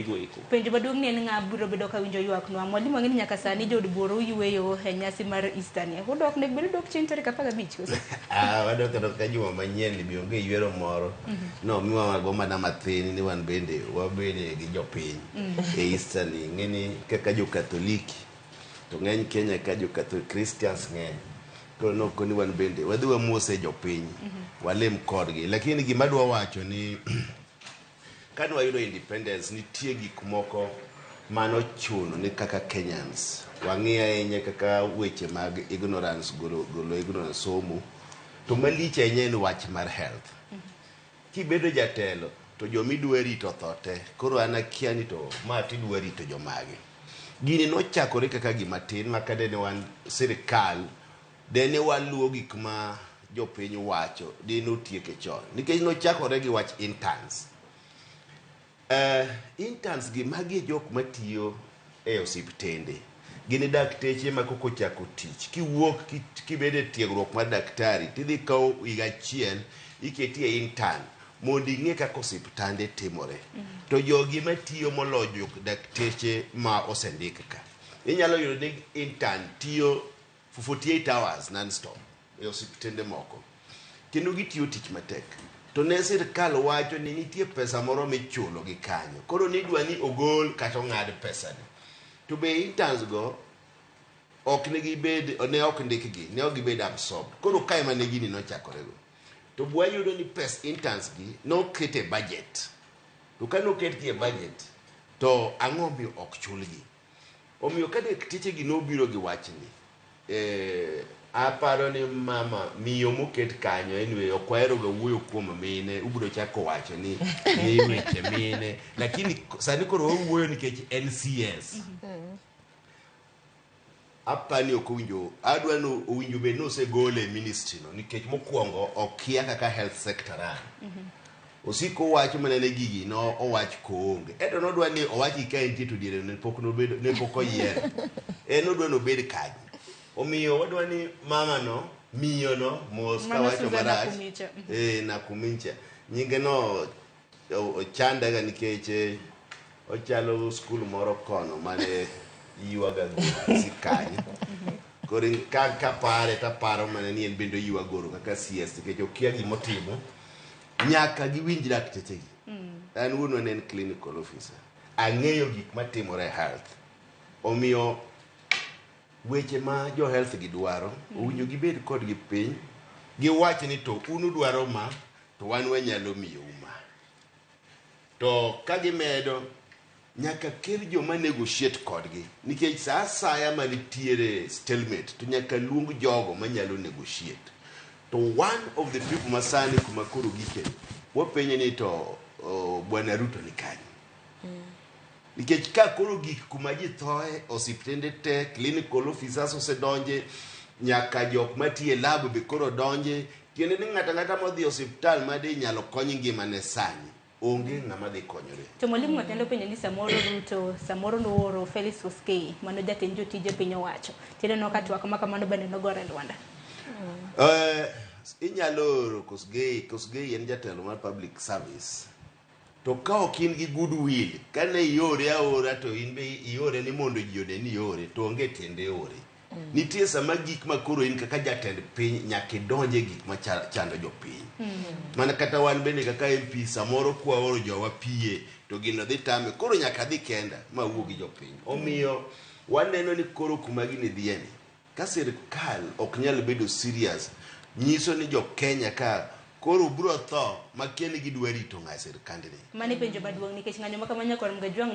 Penjo maduong' ni en ng'a biro bedo ka winjo ywak nwa. Mwalimu ang'eni nyaka sani jood buoro yweyo e nyasi mar Easter ni. Udok ne bedo dok chieng' tarik 15 koso? Wadok ka juma manyien ni bionge ywero moro. No, miwa go mana mathin ni wan bende wabede gi jopiny e Easter ni. Ng'eni kaka jo Katoliki to ng'eny Kenya ka jo Christians ng'eny. Koro no koni wan bende wadhi wamose jopiny. Walem kodgi. Lakini gima dwa wacho ni kani wayudo independence nitie gik moko mano chuno ni kaka Kenyans wang'e ahinya kaka weche mag ignorance golo ignorance somo to malich ahinya en wach mar health. Kibedo jatelo to jomidwa rito thote koro an akia ni to ma tidwa rito jomage. Gini nochakore kaka gima tin makade ne wan sirkal dene waluwo gik ma jopiny wacho dine otieke chon nikech nochakore gi wach interns. Interns gi magi jok matiyo e osiptende gini dakteche ma koko chako tich kiwuok kibede tiegruok mar daktari tidhi kawo higa achiel iketi e intern mondo ing'e kaka osiptande timore. To jogi matiyo moloyo dakteche ma osendik ka inyalo yudo ni intern tiyo for 48 hours non-stop e osiptende moko kendo gitiyo tich matek. To ne sirkal wacho ni nitie pesa moro michulo gi kanyo. Koro nidwa ni ogol kata ong'ad pesa ni. To be interns go ok ne gibed ne ok ndikgi ne ok gibed absorbed. Koro kae mane gini nochakore go. To bwa yudo ni pes interns gi nokete budget. To ka noketgi e budget to ang'o mi ok chulgi. Omiyo ka dakteche gi nobiro gi wachni aparo ni mama miyo moket kanyo anyway okwero ga wuoyo kuom mine ubiro chako wacho ni weche mine lakini sani koro wuoyo nikech NCS apani okowinjo adwa no owinjo be no se gole ministry no nikech mokwongo okia kaka health sector ran osiko wacho manene gigi no owach koonge eto nodwa ni owachi ka entie to diere ne pok oyier odwa no bed kaji. Omiyo wadwa ni mama no miyo no mos ka wacho marach Nakumincha nyinge no ochanda ga nikech ochalo skul moro kono mane yuaga sikany koro ka pare ta paro mane ni en bendo yuaga goro kaka CS nikech okia gimotimo nyaka giwinj dakteche gi. An wuon en clinical officer ang'eyo gik matimore health. Omiyo weche ma jo health gi dwaro owinjo gibed kod gi piny giwach ni to unu dwaro ma to wan wanyalo miyo uma to ka gimedo nyaka kel joma negotiate kodgi nikech sa asaya manitiere stalemate to nyaka luong jogo manyalo negotiate. To one of the people masani kuma koro gike wapenye ni to Bwana Ruto ni kanye nikech ka koro gik kuma ji thoe osiptende te clinical officers osedonje nyaka jok matiye lab be koro donje kendo ni ng'ata modhi osiptal made nyalo kony ngimane sani onge ng'ama dhi konyore. To mwalimu watendo penjo ni samoro Ruto samoro nooro Felix Koskei mano jatend jotije piny owacho tiende no katwak maka mano bende nogore Rwanda. Inyalo oro Koskei en jatelo mar public service. To ka ok in gi goodwill kane iore aora to in be iore ni mondo ji ode ni iore to onge tiende ore. Nitie sama gik ma koro in kaka jatend piny nyaka donje gik ma chando jopiny. Mana kata wan bende kaka MP samoro kwa oro jowa pie to gino dhi tame koro nyaka dhi kenda ma wuo gi jopiny. Omiyo waneno ni koro kuma gini dhieni ka sirkal ok nyal bedo serious nyiso ni jo Kenya ka koro bro tho makeni gidwa rito ng'a sirkandni. Mani penjo maduong' nikech ng'anyo makamanya kor Mgajwang'